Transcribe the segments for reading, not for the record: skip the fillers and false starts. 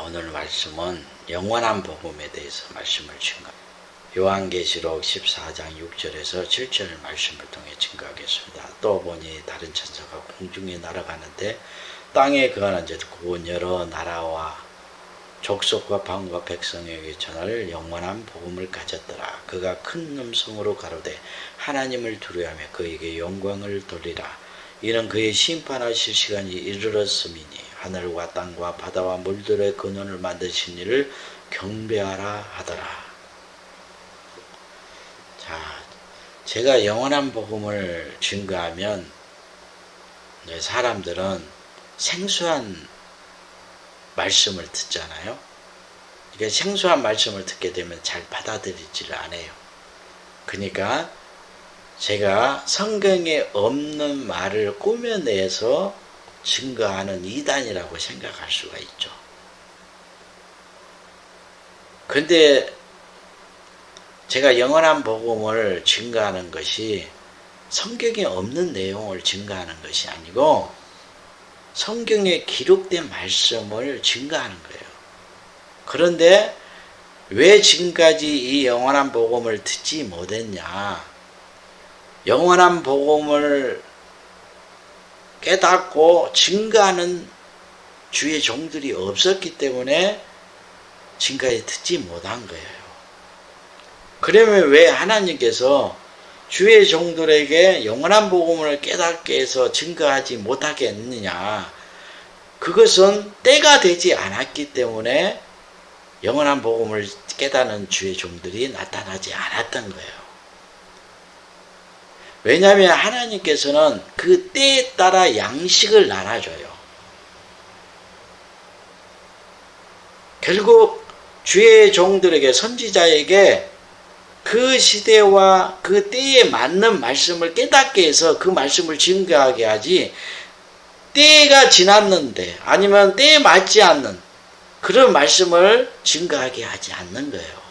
오늘 말씀은 영원한 복음에 대해서 말씀을 증거. 요한계시록 14장 6절에서 7절 말씀을 통해 증거하겠습니다. 또 보니 다른 천사가 공중에 날아가는데 땅에 거하는 자 곧 여러 나라와 족속과 방과 백성에게 전할 영원한 복음을 가졌더라. 그가 큰 음성으로 가로되 하나님을 두려워하며 그에게 영광을 돌리라. 이는 그의 심판하실 시간이 이르렀음이니 하늘과 땅과 바다와 물들의 근원을 만드신 이를 경배하라 하더라. 자, 제가 영원한 복음을 증거하면 사람들은 생소한 말씀을 듣잖아요. 그러니까 생소한 말씀을 듣게 되면 잘 받아들이지를 않아요. 그러니까 제가 성경에 없는 말을 꾸며내서 증거하는 이단이라고 생각할 수가 있죠. 근데 제가 영원한 복음을 증거하는 것이 성경에 없는 내용을 증거하는 것이 아니고 성경에 기록된 말씀을 증거하는 거예요. 그런데 왜 지금까지 이 영원한 복음을 듣지 못했냐? 영원한 복음을 깨닫고 증거하는 주의 종들이 없었기 때문에 지금까지 듣지 못한 거예요. 그러면 왜 하나님께서 주의 종들에게 영원한 복음을 깨닫게 해서 증거하지 못하게 했느냐? 그것은 때가 되지 않았기 때문에 영원한 복음을 깨닫는 주의 종들이 나타나지 않았던 거예요. 왜냐하면 하나님께서는 그 때에 따라 양식을 나눠줘요. 결국 주의 종들에게, 선지자에게 그 시대와 그 때에 맞는 말씀을 깨닫게 해서 그 말씀을 증거하게 하지, 때가 지났는데 아니면 때에 맞지 않는 그런 말씀을 증거하게 하지 않는 거예요.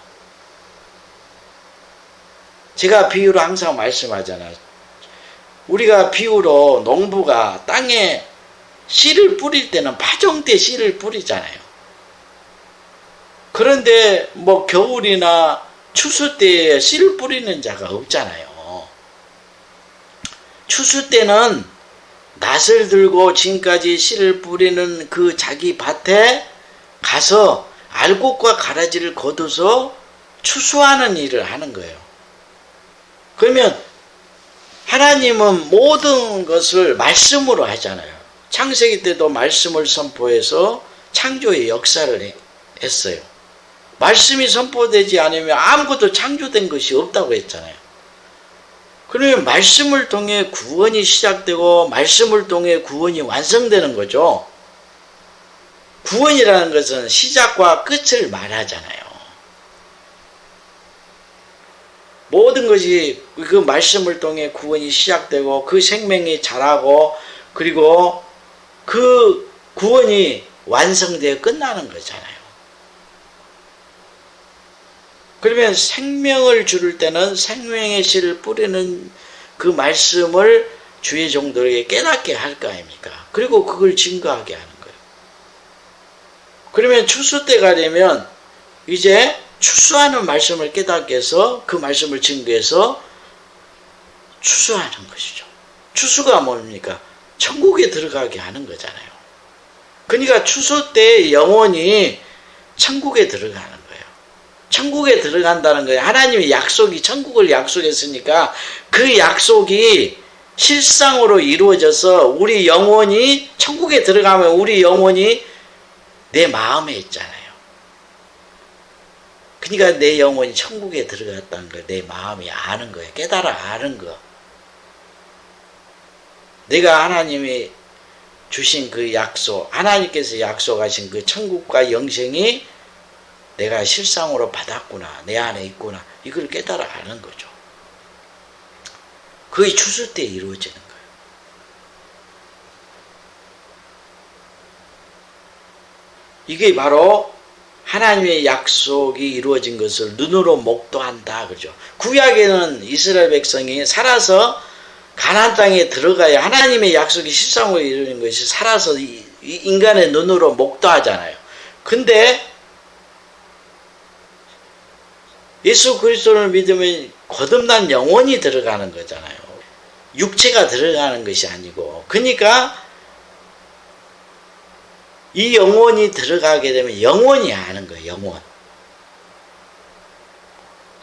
제가 비유로 항상 말씀하잖아요. 우리가 비유로 농부가 땅에 씨를 뿌릴 때는 파종 때 씨를 뿌리잖아요. 그런데 뭐 겨울이나 추수 때에 씨를 뿌리는 자가 없잖아요. 추수 때는 낫을 들고 지금까지 씨를 뿌리는 그 자기 밭에 가서 알곡과 가라지를 걷어서 추수하는 일을 하는 거예요. 그러면 하나님은 모든 것을 말씀으로 하잖아요. 창세기 때도 말씀을 선포해서 창조의 역사를 했어요. 말씀이 선포되지 않으면 아무것도 창조된 것이 없다고 했잖아요. 그러면 말씀을 통해 구원이 시작되고 말씀을 통해 구원이 완성되는 거죠. 구원이라는 것은 시작과 끝을 말하잖아요. 모든 것이 그 말씀을 통해 구원이 시작되고 그 생명이 자라고 그리고 그 구원이 완성되어 끝나는 거잖아요. 그러면 생명을 주를 때는 생명의 씨를 뿌리는 그 말씀을 주의 종들에게 깨닫게 할 거 아닙니까? 그리고 그걸 증거하게 하는 거예요. 그러면 추수 때가 되면 이제 추수하는 말씀을 깨닫게 해서 그 말씀을 증거해서 추수하는 것이죠. 추수가 뭡니까? 천국에 들어가게 하는 거잖아요. 그러니까 추수 때 영혼이 천국에 들어가는 거예요. 천국에 들어간다는 거예요. 하나님의 약속이 천국을 약속했으니까 그 약속이 실상으로 이루어져서 우리 영혼이 천국에 들어가면 우리 영혼이 내 마음에 있잖아요. 그러니까 내 영혼이 천국에 들어갔다는 걸 내 마음이 아는 거예요. 깨달아 아는 거. 내가 하나님이 주신 그 약속, 하나님께서 약속하신 그 천국과 영생이 내가 실상으로 받았구나, 내 안에 있구나, 이걸 깨달아 아는 거죠. 그게 추수 때 이루어지는 거예요. 이게 바로 하나님의 약속이 이루어진 것을 눈으로 목도한다 그러죠. 구약에는 이스라엘 백성이 살아서 가나안 땅에 들어가야 하나님의 약속이 실상으로 이루어진 것이 살아서 인간의 눈으로 목도하잖아요. 근데 예수 그리스도를 믿으면 거듭난 영혼이 들어가는 거잖아요. 육체가 들어가는 것이 아니고. 그러니까 이 영혼이 들어가게 되면 영혼이 하는 거예요. 영혼.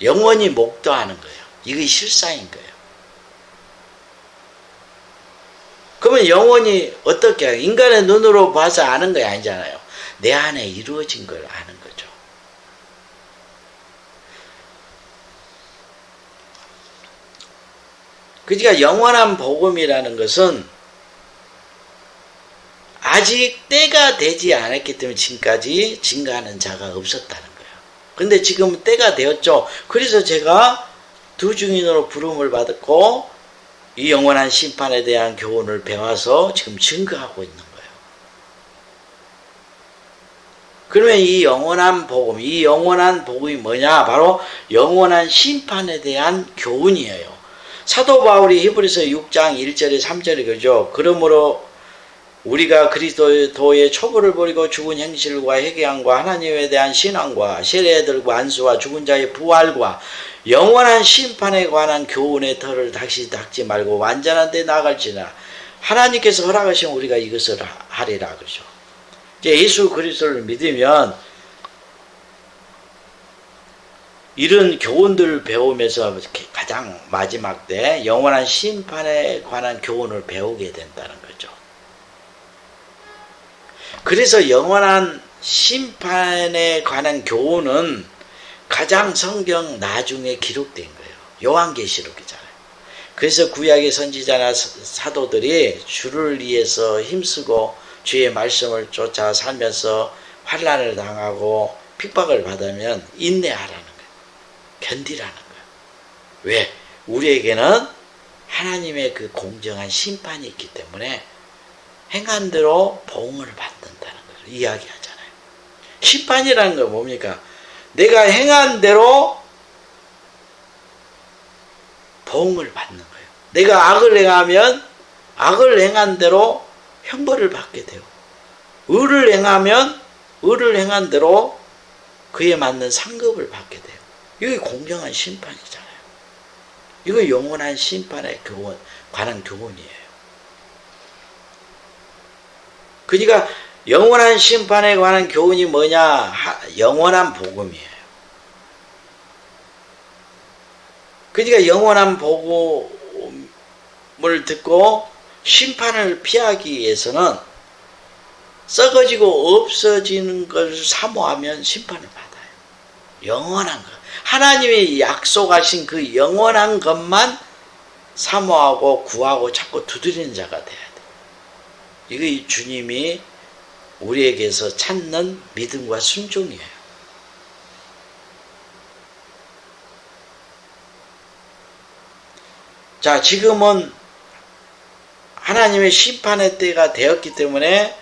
영혼이 목도하는 거예요. 이게 실상인 거예요. 그러면 영혼이 어떻게 해요? 인간의 눈으로 봐서 아는 거 아니잖아요. 내 안에 이루어진 걸 아는 거죠. 그러니까 영원한 복음이라는 것은 아직 때가 되지 않았기 때문에 지금까지 증가하는 자가 없었다는 거예요. 근데 지금 때가 되었죠. 그래서 제가 두 증인으로 부름을 받았고 이 영원한 심판에 대한 교훈을 배워서 지금 증거하고 있는 거예요. 그러면 이 영원한 복음이 뭐냐? 바로 영원한 심판에 대한 교훈이에요. 사도 바울이 히브리서 6장 1절에 3절에 그러죠. 그러므로 우리가 그리스도의 초부를 버리고 죽은 행실과 회개함과 하나님에 대한 신앙과 세례들과 안수와 죽은 자의 부활과 영원한 심판에 관한 교훈의 털을 다시 닦지 말고 완전한 데 나아갈지나 하나님께서 허락하시면 우리가 이것을 하리라 그러죠. 예수 그리스도를 믿으면 이런 교훈들을 배우면서 가장 마지막 때 영원한 심판에 관한 교훈을 배우게 된다는 거죠. 그래서 영원한 심판에 관한 교훈은 가장 성경 나중에 기록된 거예요. 요한계시록이잖아요. 그래서 구약의 선지자나 사도들이 주를 위해서 힘쓰고 주의 말씀을 쫓아 살면서 환난을 당하고 핍박을 받으면 인내하라는 거예요. 견디라는 거예요. 왜? 우리에게는 하나님의 그 공정한 심판이 있기 때문에 행한 대로 보응을 받는다는 걸 이야기하잖아요. 심판이라는 건 뭡니까? 내가 행한 대로 보응을 받는 거예요. 내가 악을 행하면 악을 행한 대로 형벌을 받게 되고 의를 행하면 의를 행한 대로 그에 맞는 상급을 받게 돼요. 이게 공정한 심판이잖아요. 이거 영원한 심판에 관한 교훈이에요. 그러니까 영원한 심판에 관한 교훈이 뭐냐? 영원한 복음이에요. 그러니까 영원한 복음을 듣고 심판을 피하기 위해서는 썩어지고 없어지는 것을 사모하면 심판을 받아요. 영원한 것. 하나님이 약속하신 그 영원한 것만 사모하고 구하고 자꾸 두드리는 자가 돼야 돼. 이게 주님이 우리에게서 찾는 믿음과 순종이에요. 자, 지금은 하나님의 심판의 때가 되었기 때문에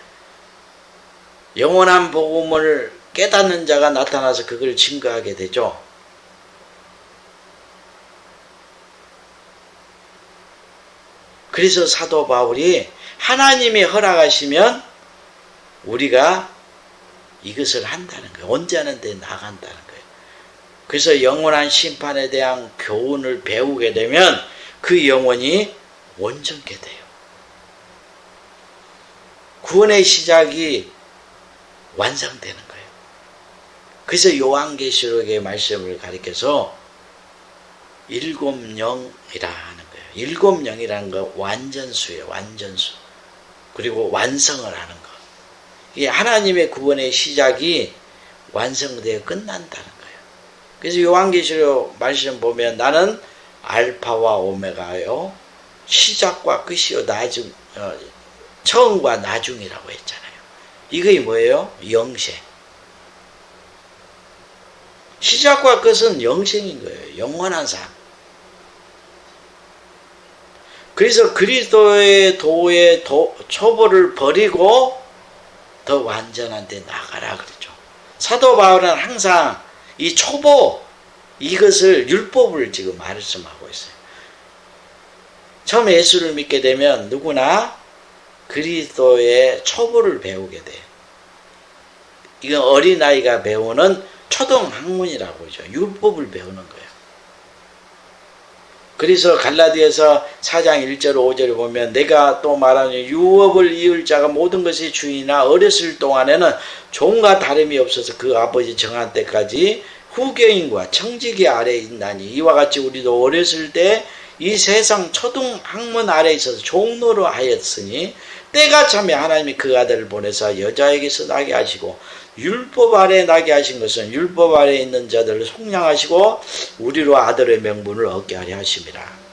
영원한 복음을 깨닫는 자가 나타나서 그걸 증거하게 되죠. 그래서 사도 바울이 하나님이 허락하시면 우리가 이것을 한다는 거예요. 언제 하는데 나간다는 거예요. 그래서 영원한 심판에 대한 교훈을 배우게 되면 그 영혼이 온전케 돼요. 구원의 시작이 완성되는 거예요. 그래서 요한계시록의 말씀을 가리켜서 일곱 영이라 하는 거예요. 일곱 영이라는 거 완전수예요. 완전수. 그리고 완성을 하는 거. 이게 하나님의 구원의 시작이 완성되어 끝난다는 거예요. 그래서 요한계시록 말씀 보면 나는 알파와 오메가요. 시작과 끝이요. 처음과 나중이라고 했잖아요. 이게 뭐예요? 영생. 시작과 끝은 영생인 거예요. 영원한 삶. 그래서 그리스도의 도의 초보를 버리고 더 완전한 데 나가라 그러죠. 사도 바울은 항상 이 초보 이것을 율법을 지금 말씀하고 있어요. 처음 예수를 믿게 되면 누구나 그리스도의 초보를 배우게 돼요. 이건 어린아이가 배우는 초등학문이라고 하죠. 율법을 배우는 거예요. 그래서 갈라디아서 4장 1절 5절에 보면 내가 또 말하니 유업을 이을 자가 모든 것의 주인이나 어렸을 동안에는 종과 다름이 없어서 그 아버지 정한 때까지 후교인과 청지기 아래에 있나니 이와 같이 우리도 어렸을 때 이 세상 초등학문 아래에 있어서 종노로 하였으니 때가 참에 하나님이 그 아들을 보내사 여자에게서 나게 하시고 율법 아래에 나게 하신 것은 율법 아래에 있는 자들을 속량하시고 우리로 아들의 명분을 얻게 하려 하심이라.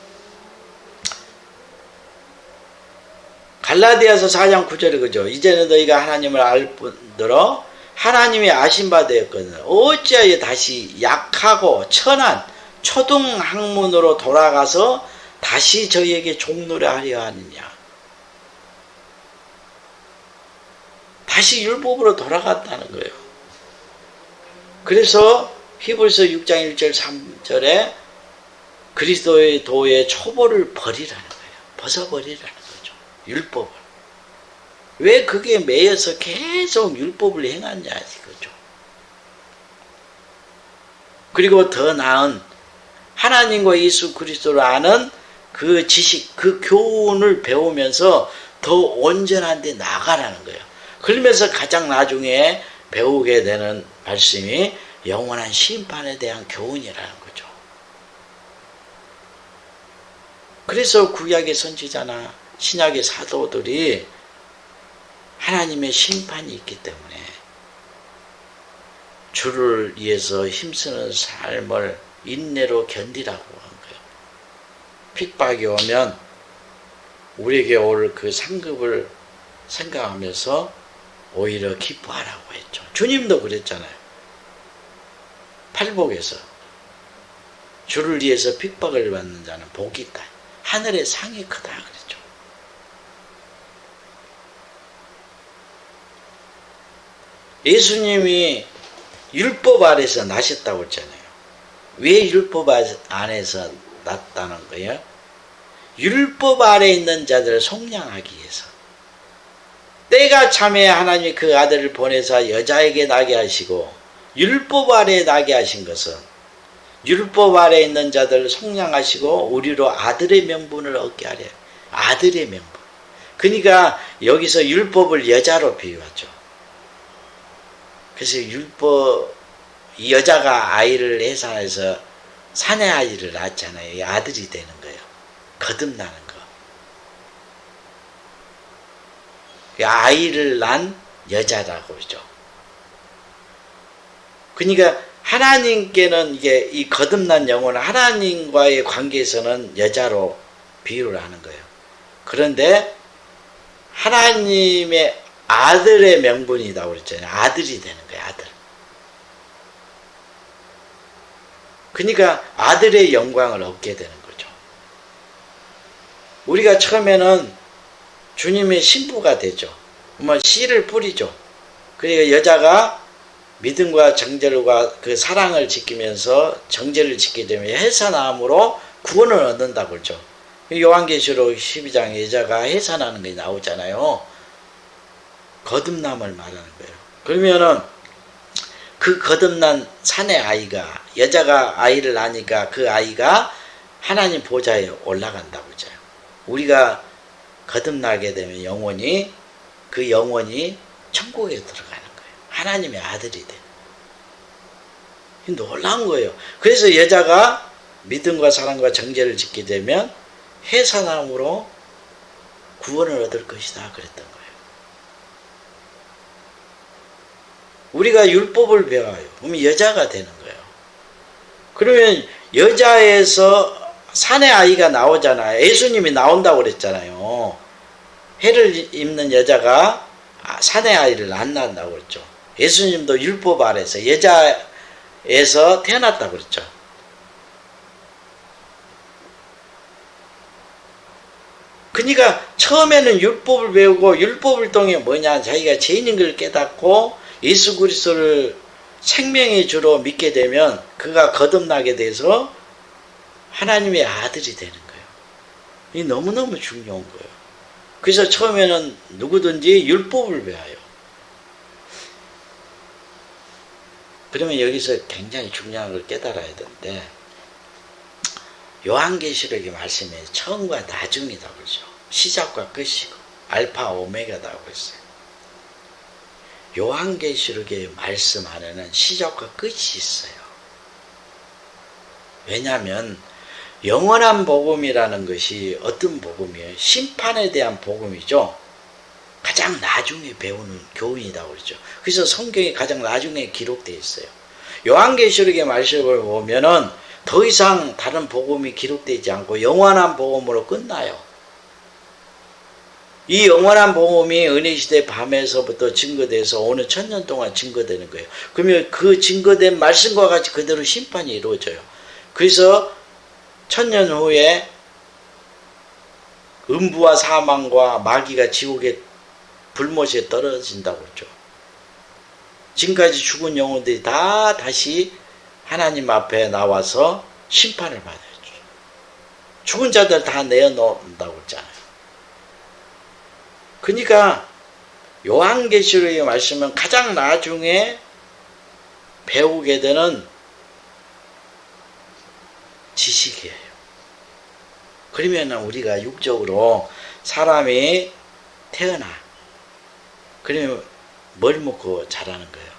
갈라디아서 4장 9절에 그죠. 이제는 너희가 하나님을 알 뿐더러 하나님이 아신 바 되었거든. 어찌하여 다시 약하고 천한 초등학문으로 돌아가서 다시 저희에게 종노래 하려 하느냐. 다시 율법으로 돌아갔다는 거예요. 그래서 히브리서 6장 1절 3절에 그리스도의 도의 초보를 버리라는 거예요. 벗어버리라는 거죠. 율법을. 왜 그게 매여서 계속 율법을 행하냐 이거죠. 그리고 더 나은 하나님과 예수 그리스도를 아는 그 지식, 그 교훈을 배우면서 더 온전한 데 나가라는 거예요. 그러면서 가장 나중에 배우게 되는 말씀이 영원한 심판에 대한 교훈이라는 거죠. 그래서 구약의 선지자나 신약의 사도들이 하나님의 심판이 있기 때문에 주를 위해서 힘쓰는 삶을 인내로 견디라고 한 거예요. 핍박이 오면 우리에게 올 그 상급을 생각하면서 오히려 기뻐하라고 했죠. 주님도 그랬잖아요. 팔복에서 주를 위해서 핍박을 받는 자는 복이 있다. 하늘의 상이 크다 그랬죠. 예수님이 율법 아래서 나셨다고 했잖아요. 왜 율법 안에서 났다는 거예요? 율법 아래 있는 자들을 속량하기 위해서. 때가 참에 하나님이 그 아들을 보내사 여자에게 나게 하시고 율법 아래에 나게 하신 것은 율법 아래에 있는 자들을 속량하시고 우리로 아들의 명분을 얻게 하려. 아들의 명분. 그러니까 여기서 율법을 여자로 비유하죠. 그래서 여자가 아이를 해산해서 사내 아이를 낳잖아요. 이 아들이 되는 거예요. 거듭나는 거. 아이를 낳은 여자라고 그러죠. 그러니까 하나님께는 이게 이 거듭난 영혼은 하나님과의 관계에서는 여자로 비유를 하는 거예요. 그런데 하나님의 아들의 명분이라고 그랬잖아요. 아들이 되는 거예요. 아들. 그러니까 아들의 영광을 얻게 되는 거죠. 우리가 처음에는 주님의 신부가 되죠. 뭐 씨를 뿌리죠. 그러니까 여자가 믿음과 정절과 그 사랑을 지키면서 정죄를 지키게 되면 해산함으로 구원을 얻는다고 그러죠. 요한계시록 12장에 여자가 해산하는 게 나오잖아요. 거듭남을 말하는 거예요. 그러면은 그 거듭난 사내 아이가 여자가 아이를 낳으니까 그 아이가 하나님 보좌에 올라간다고 하죠. 우리가 거듭나게 되면 영혼이 그 영혼이 천국에 들어가는 거예요. 하나님의 아들이 돼. 놀라운 거예요. 그래서 여자가 믿음과 사랑과 정죄를 짓게 되면 해산함으로 구원을 얻을 것이다 그랬던 거예요. 우리가 율법을 배워요. 그러면 여자가 되는 거예요. 그러면 여자에서 사내 아이가 나오잖아요. 예수님이 나온다고 그랬잖아요. 해를 입는 여자가 사내 아이를 안 낳는다고 그랬죠. 예수님도 율법 아래서 여자에서 태어났다고 그랬죠. 그러니까 처음에는 율법을 배우고 율법을 통해 뭐냐, 자기가 죄인인 걸 깨닫고 예수 그리스도를 생명의 주로 믿게 되면 그가 거듭나게 돼서 하나님의 아들이 되는 거예요. 이게 너무너무 중요한 거예요. 그래서 처음에는 누구든지 율법을 배워요. 그러면 여기서 굉장히 중요한 걸 깨달아야 되는데, 요한계시록의 말씀에 처음과 나중이라고 그러죠. 시작과 끝이고 알파 오메가라고 했어요. 요한계시록의 말씀 안에는 시작과 끝이 있어요. 왜냐하면 영원한 복음이라는 것이 어떤 복음이에요? 심판에 대한 복음이죠. 가장 나중에 배우는 교훈이라고 그러죠. 그래서 성경이 가장 나중에 기록되어 있어요. 요한계시록의 말씀을 보면은 더 이상 다른 복음이 기록되지 않고 영원한 복음으로 끝나요. 이 영원한 복음이 은혜시대 밤에서부터 증거돼서 오늘 1000년 동안 증거되는 거예요. 그러면 그 증거된 말씀과 같이 그대로 심판이 이루어져요. 그래서 1000년 후에 음부와 사망과 마귀가 지옥의 불못에 떨어진다고 그러죠. 지금까지 죽은 영혼들이 다 다시 하나님 앞에 나와서 심판을 받아야죠. 죽은 자들 다 내어놓는다고 그러잖아요. 그러니까 요한계시록의 말씀은 가장 나중에 배우게 되는 지식이에요. 그러면 우리가 육적으로 사람이 태어나, 그러면 뭘 먹고 자라는 거예요?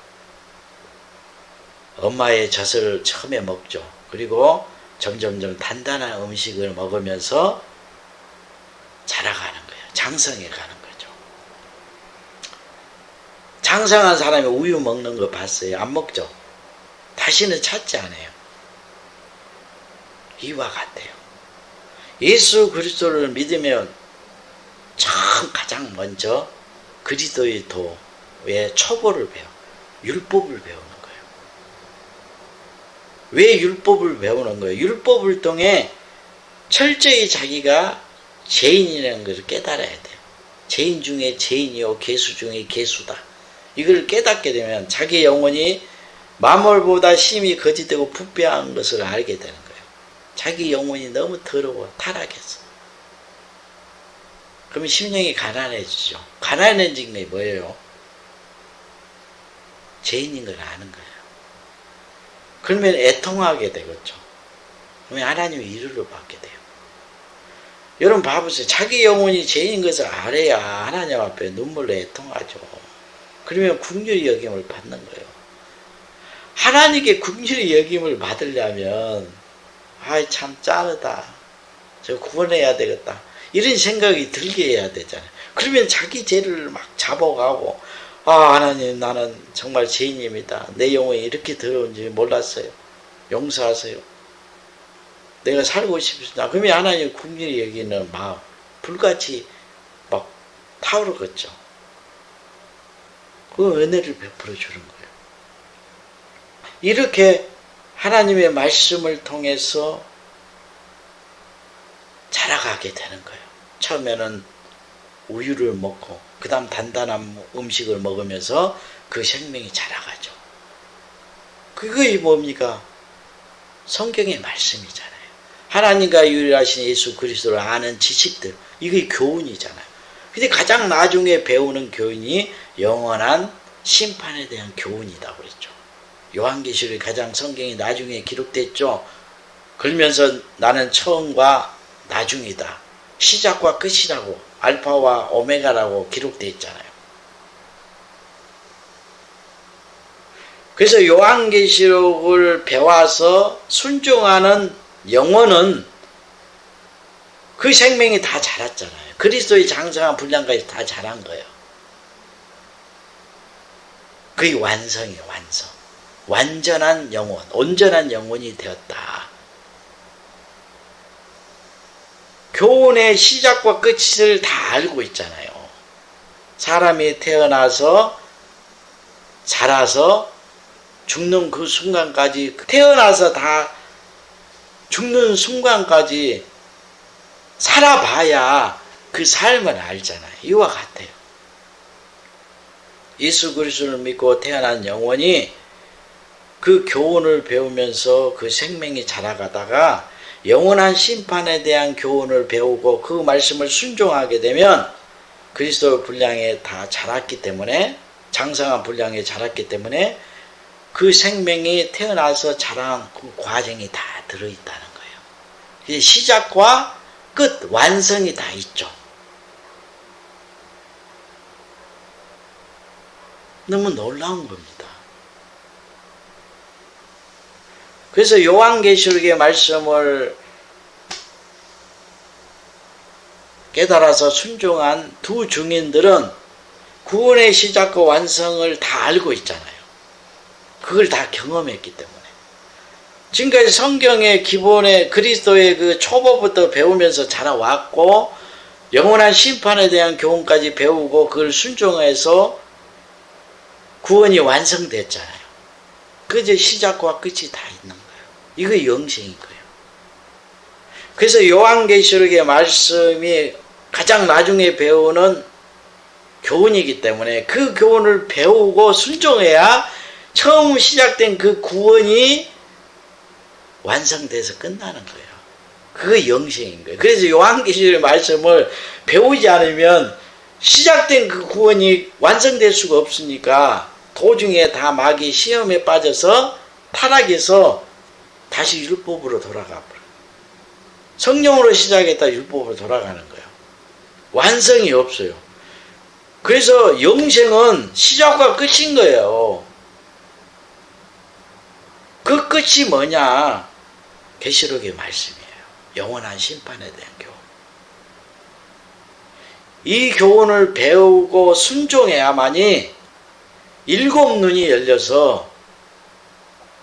엄마의 젖을 처음에 먹죠. 그리고 점점점 단단한 음식을 먹으면서 자라가는 거예요. 장성해 가는 거죠. 장성한 사람이 우유 먹는 거 봤어요? 안 먹죠? 다시는 찾지 않아요. 이와 같아요. 예수 그리스도를 믿으면 참 가장 먼저 그리스도의 도의 초보를 배워, 율법을 배우는 거예요. 왜 율법을 배우는 거예요? 율법을 통해 철저히 자기가 죄인이라는 것을 깨달아야 돼요. 죄인 중에 죄인이요 괴수 중에 괴수다. 이걸 깨닫게 되면 자기 영혼이 만물보다 심히 거짓되고 부패한 것을 알게 되는 거예요. 자기 영혼이 너무 더러워 타락했어. 그러면 심령이 가난해지죠. 가난해진 게 뭐예요? 죄인인 걸 아는 거예요. 그러면 애통하게 되겠죠. 그러면 하나님의 위로를 받게 돼요. 여러분 봐보세요. 자기 영혼이 죄인인 것을 알아야 하나님 앞에 눈물로 애통하죠. 그러면 긍휼히 여김을 받는 거예요. 하나님께 긍휼히 여김을 받으려면 아이 참 짠하다. 저 구원해야 되겠다. 이런 생각이 들게 해야 되잖아요. 그러면 자기 죄를 막 잡아가고 하나님 나는 정말 죄인입니다. 내 영혼이 이렇게 더러운지 몰랐어요. 용서하세요. 내가 살고 싶습니다. 그러면 하나님 긍휼히 여기는 마음 불같이 막 타오르겠죠. 그 은혜를 베풀어 주는 거예요. 이렇게 하나님의 말씀을 통해서 자라가게 되는 거예요. 처음에는 우유를 먹고 그 다음 단단한 음식을 먹으면서 그 생명이 자라가죠. 그게 뭡니까? 성경의 말씀이잖아요. 하나님과 유일하신 예수 그리스도를 아는 지식들, 이게 교훈이잖아요. 근데 가장 나중에 배우는 교훈이 영원한 심판에 대한 교훈이라고 그랬죠. 요한계시록이 가장 성경이 나중에 기록됐죠. 그러면서 나는 처음과 나중이다. 시작과 끝이라고 알파와 오메가라고 기록되어 있잖아요. 그래서 요한계시록을 배워서 순종하는 영혼은 그 생명이 다 자랐잖아요. 그리스도의 장성한 분량까지 다 자란 거예요. 그게 완성이에요. 완성. 완전한 영혼, 온전한 영혼이 되었다. 교훈의 시작과 끝을 다 알고 있잖아요. 사람이 태어나서 자라서 죽는 그 순간까지, 태어나서 다 죽는 순간까지 살아봐야 그 삶을 알잖아요. 이와 같아요. 예수 그리스도를 믿고 태어난 영혼이 그 교훈을 배우면서 그 생명이 자라가다가 영원한 심판에 대한 교훈을 배우고 그 말씀을 순종하게 되면 그리스도 분량에 다 자랐기 때문에, 장성한 분량에 자랐기 때문에 그 생명이 태어나서 자란 그 과정이 다 들어있다는 거예요. 시작과 끝, 완성이 다 있죠. 너무 놀라운 겁니다. 그래서 요한계시록의 말씀을 깨달아서 순종한 두 증인들은 구원의 시작과 완성을 다 알고 있잖아요. 그걸 다 경험했기 때문에. 지금까지 성경의 기본의 그리스도의 그 초보부터 배우면서 자라왔고 영원한 심판에 대한 교훈까지 배우고 그걸 순종해서 구원이 완성됐잖아요. 그저 시작과 끝이 다 있는 거예요. 이거 영생인 거예요. 그래서 요한계시록의 말씀이 가장 나중에 배우는 교훈이기 때문에 그 교훈을 배우고 순종해야 처음 시작된 그 구원이 완성돼서 끝나는 거예요. 그게 영생인 거예요. 그래서 요한계시록의 말씀을 배우지 않으면 시작된 그 구원이 완성될 수가 없으니까 도중에 다 마귀 시험에 빠져서 타락해서 다시 율법으로 돌아가 버려요. 성령으로 시작했다 율법으로 돌아가는 거예요. 완성이 없어요. 그래서 영생은 시작과 끝인 거예요. 그 끝이 뭐냐? 계시록의 말씀이에요. 영원한 심판에 대한 교훈. 이 교훈을 배우고 순종해야만이 일곱 눈이 열려서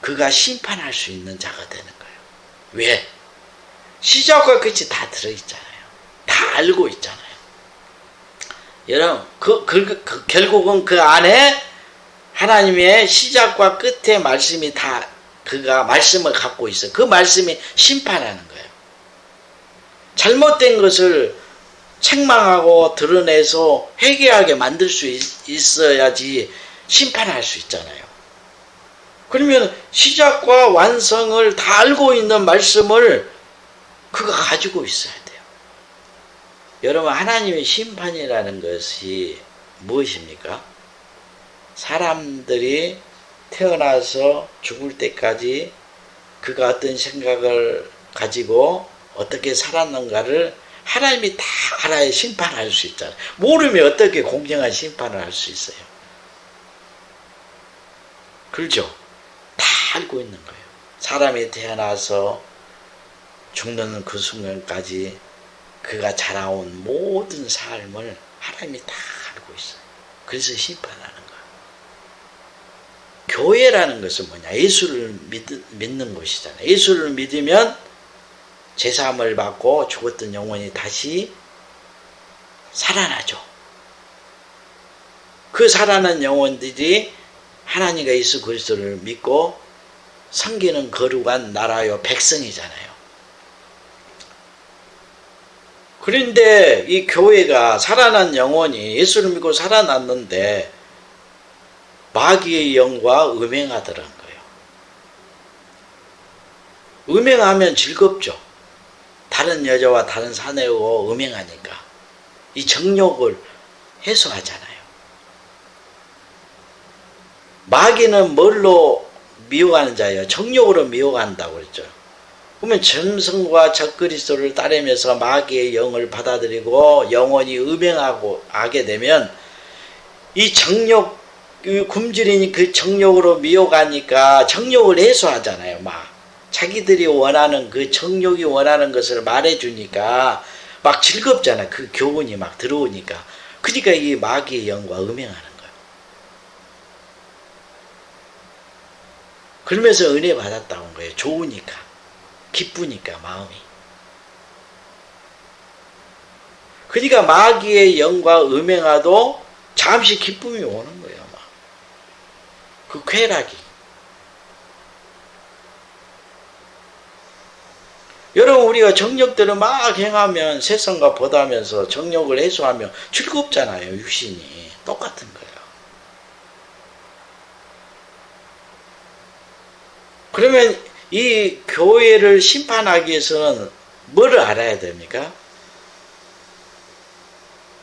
그가 심판할 수 있는 자가 되는 거예요. 왜? 시작과 끝이 다 들어있잖아요. 다 알고 있잖아요. 여러분, 결국은 그 안에 하나님의 시작과 끝의 말씀이 다 그가 말씀을 갖고 있어요. 그 말씀이 심판하는 거예요. 잘못된 것을 책망하고 드러내서 회개하게 만들 수 있어야지 심판할 수 있잖아요. 그러면 시작과 완성을 다 알고 있는 말씀을 그가 가지고 있어야 돼요. 여러분, 하나님의 심판이라는 것이 무엇입니까? 사람들이 태어나서 죽을 때까지 그가 어떤 생각을 가지고 어떻게 살았는가를 하나님이 다 알아야 심판할 수 있잖아요. 모르면 어떻게 공정한 심판을 할 수 있어요? 그렇죠? 다 알고 있는 거예요. 사람이 태어나서 죽는 그 순간까지 그가 자라온 모든 삶을 하나님이 다 알고 있어요. 그래서 심판하는 거예요. 교회라는 것은 뭐냐? 예수를 믿는 것이잖아요. 예수를 믿으면 제사함을 받고 죽었던 영혼이 다시 살아나죠. 그 살아난 영혼들이 하나님과 예수 그리스도를 믿고 섬기는 거룩한 나라요 백성이잖아요. 그런데 이 교회가 살아난 영혼이 예수를 믿고 살아났는데 마귀의 영과 음행하더란 거예요. 음행하면 즐겁죠. 다른 여자와 다른 사내와 음행하니까 이 정욕을 해소하잖아요. 마귀는 뭘로 미혹하는 자예요? 정욕으로 미혹한다고 그랬죠. 그러면 점성과 적그리스도를 따르면서 마귀의 영을 받아들이고 영원히 음행하고 하게 되면 이 정욕, 굶주린 그 정욕으로 미혹하니까 정욕을 해소하잖아요. 막 자기들이 원하는 그 정욕이 원하는 것을 말해주니까 막 즐겁잖아요. 그 교훈이 막 들어오니까. 그러니까 이 마귀의 영과 음행하는 거예요. 그러면서 은혜 받았다 온 거예요. 좋으니까, 기쁘니까 마음이. 그러니까 마귀의 영과 음행하도 잠시 기쁨이 오는 거예요. 막. 그 쾌락이. 여러분, 우리가 정욕들을 막 행하면 세상과 보다면서 정욕을 해소하면 즐겁잖아요. 육신이. 똑같은 거예요. 그러면 이 교회를 심판하기 위해서는 뭐를 알아야 됩니까?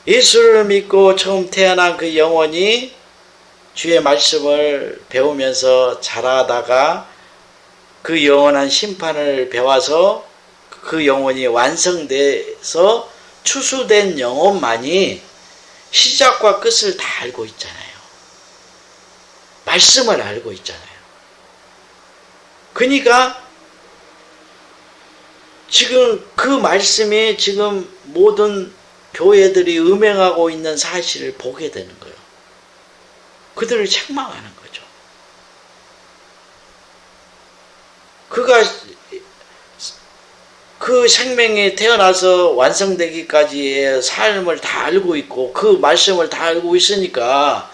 예수를 믿고 처음 태어난 그 영혼이 주의 말씀을 배우면서 자라다가 그 영원한 심판을 배워서 그 영혼이 완성돼서 추수된 영혼만이 시작과 끝을 다 알고 있잖아요. 말씀을 알고 있잖아요. 그러니까 지금 그 말씀이 지금 모든 교회들이 음행하고 있는 사실을 보게 되는 거예요. 그들을 책망하는 거죠. 그가 그 생명이 태어나서 완성되기까지의 삶을 다 알고 있고 그 말씀을 다 알고 있으니까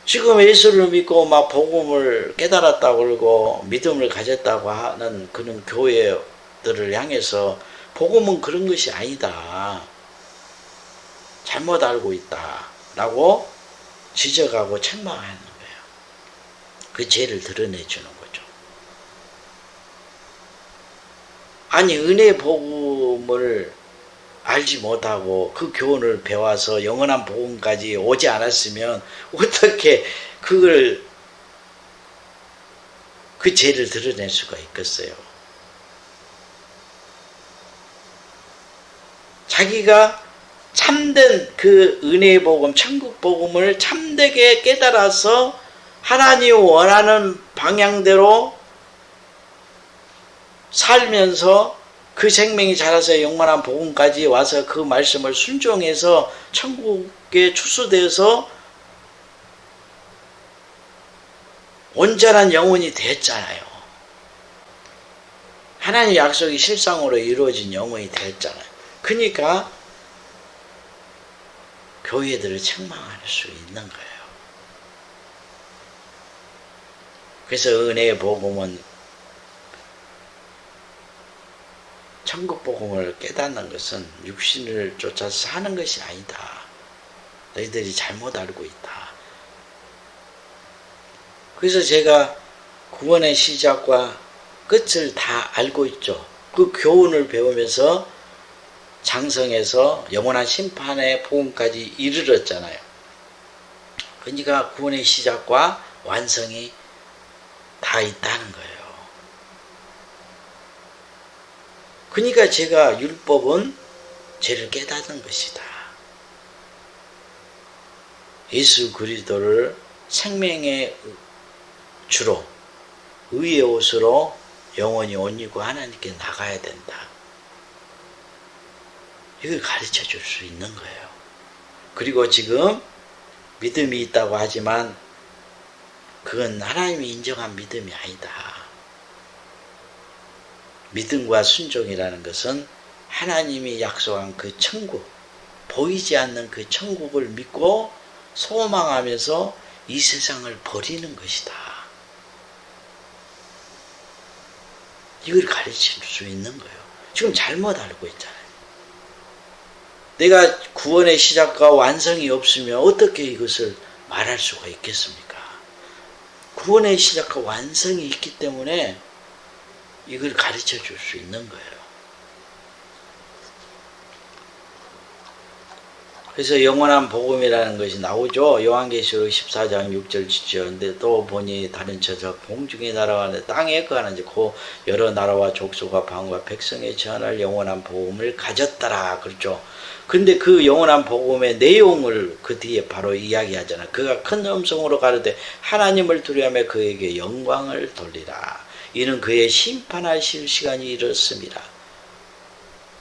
지금 예수를 믿고 막 복음을 깨달았다고 그러고 믿음을 가졌다고 하는 그런 교회들을 향해서 복음은 그런 것이 아니다. 잘못 알고 있다. 라고 지적하고 책망하는 거예요. 그 죄를 드러내주는 거죠. 아니 은혜의 복음을 알지 못하고 그 교훈을 배워서 영원한 복음까지 오지 않았으면 어떻게 그 죄를 드러낼 수가 있겠어요. 자기가 참된 그 은혜의 복음, 천국 복음을 참되게 깨달아서 하나님 원하는 방향대로 살면서 그 생명이 자라서 영원한 복음까지 와서 그 말씀을 순종해서 천국에 추수돼서 온전한 영혼이 됐잖아요. 하나님의 약속이 실상으로 이루어진 영혼이 됐잖아요. 그러니까 교회들을 책망할 수 있는 거예요. 그래서 은혜의 복음은 천국 복음을 깨닫는 것은 육신을 쫓아서 사는 것이 아니다. 너희들이 잘못 알고 있다. 그래서 제가 구원의 시작과 끝을 다 알고 있죠. 그 교훈을 배우면서 장성해서 영원한 심판의 복음까지 이르렀잖아요. 그러니까 구원의 시작과 완성이 다 있다는 거예요. 그러니까 제가 율법은 죄를 깨닫는 것이다. 예수 그리스도를 생명의 주로 의의 옷으로 영원히 옷 입고 하나님께 나가야 된다. 이걸 가르쳐 줄 수 있는 거예요. 그리고 지금 믿음이 있다고 하지만 그건 하나님이 인정한 믿음이 아니다. 믿음과 순종이라는 것은 하나님이 약속한 그 천국, 보이지 않는 그 천국을 믿고 소망하면서 이 세상을 버리는 것이다. 이걸 가르칠 수 있는 거예요. 지금 잘못 알고 있잖아요. 내가 구원의 시작과 완성이 없으면 어떻게 이것을 말할 수가 있겠습니까? 구원의 시작과 완성이 있기 때문에 이걸 가르쳐 줄 수 있는 거예요. 그래서 영원한 복음이라는 것이 나오죠. 요한계시록 14장 6절 7절. 근데 또 보니 다른 저적 공중의 나라와 땅에 거하는 그 여러 나라와 족속과 방과 백성의 전할 영원한 복음을 가졌더라. 그렇죠. 근데 그 영원한 복음의 내용을 그 뒤에 바로 이야기하잖아. 그가 큰 음성으로 가르되 하나님을 두려워하며 그에게 영광을 돌리라. 이는 그의 심판하실 시간이 이렇습니다.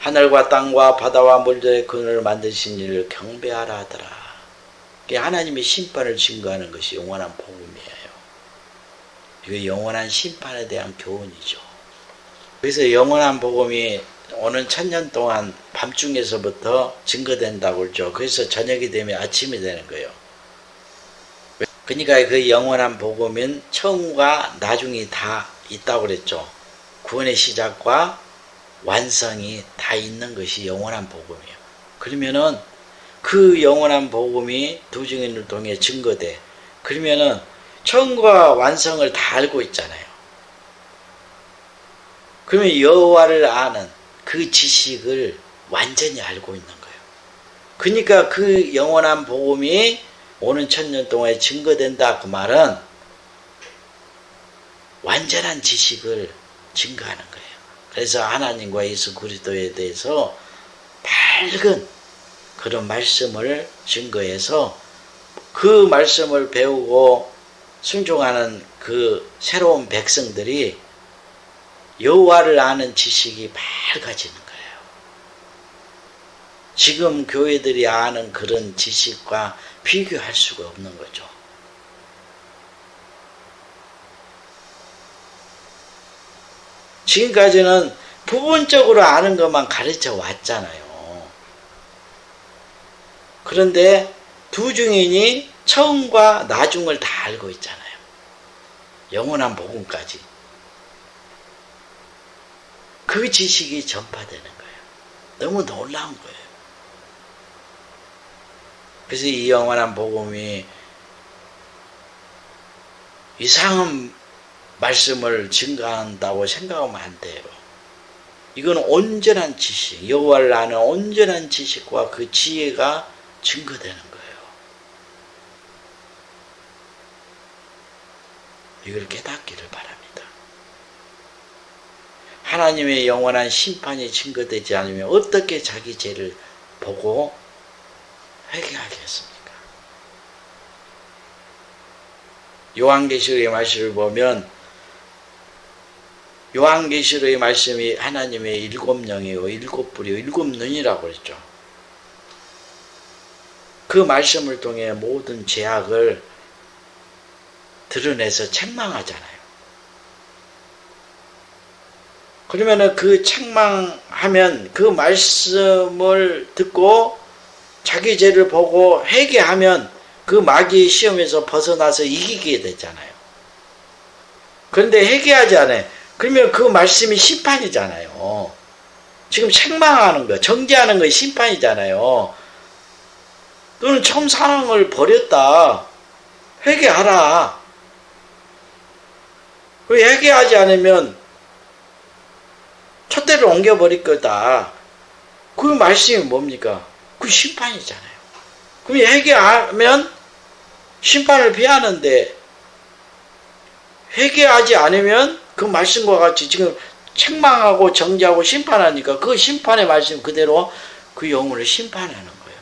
하늘과 땅과 바다와 물들의 근원을 만드신 이를 경배하라 하더라. 하나님의 심판을 증거하는 것이 영원한 복음이에요. 이거 영원한 심판에 대한 교훈이죠. 그래서 영원한 복음이 오는 1000년 동안 밤중에서부터 증거된다고 그러죠. 그래서 저녁이 되면 아침이 되는 거예요. 그러니까 그 영원한 복음은 처음과 나중이 다 있다고 그랬죠. 구원의 시작과 완성이 다 있는 것이 영원한 복음이에요. 그러면은 그 영원한 복음이 두 증인을 통해 증거돼. 그러면은 처음과 완성을 다 알고 있잖아요. 그러면 여호와를 아는 그 지식을 완전히 알고 있는 거예요. 그러니까 그 영원한 복음이 오는 1000년 동안에 증거된다. 그 말은 완전한 지식을 증거하는 거예요. 그래서 하나님과 예수 그리스도에 대해서 밝은 그런 말씀을 증거해서 그 말씀을 배우고 순종하는 그 새로운 백성들이 여호와를 아는 지식이 밝아지는 거예요. 지금 교회들이 아는 그런 지식과 비교할 수가 없는 거죠. 지금까지는 부분적으로 아는 것만 가르쳐 왔잖아요. 그런데 두 중인이 처음과 나중을 다 알고 있잖아요. 영원한 복음까지. 그 지식이 전파되는 거예요. 너무 놀라운 거예요. 그래서 이 영원한 복음이 이상한 말씀을 증가한다고 생각하면 안 돼요. 이건 온전한 지식, 여호와를 아는 온전한 지식과 그 지혜가 증거되는 거예요. 이걸 깨닫기를 바랍니다. 하나님의 영원한 심판이 증거되지 않으면 어떻게 자기 죄를 보고 회개하겠습니까? 요한계시록의 말씀을 보면 요한계시록의 말씀이 하나님의 7영이요 7불이요 7눈이라고 그랬죠. 그 말씀을 통해 모든 죄악을 드러내서 책망하잖아요. 그러면은 그 책망하면 그 말씀을 듣고 자기 죄를 보고 회개하면 그 마귀의 시험에서 벗어나서 이기게 되잖아요. 그런데 회개하지 않아요. 그러면 그 말씀이 심판이잖아요. 지금 책망하는 거, 정죄하는 거 심판이잖아요. 너는 처음 사랑을 버렸다. 회개하라. 회개하지 않으면 촛대를 옮겨버릴 거다. 그 말씀이 뭡니까? 그 심판이잖아요. 그럼 회개하면 심판을 피하는데 회개하지 않으면 그 말씀과 같이 지금 책망하고 정죄하고 심판하니까 그 심판의 말씀 그대로 그 영혼을 심판하는 거예요.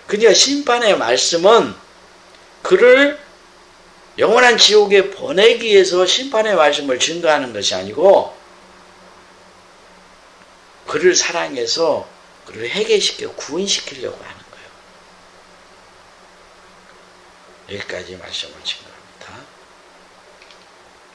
그러니까 심판의 말씀은 그를 영원한 지옥에 보내기 위해서 심판의 말씀을 증거하는 것이 아니고 그를 사랑해서 그를 회개시켜 구원시키려고 하는 거예요. 여기까지 말씀을 증거.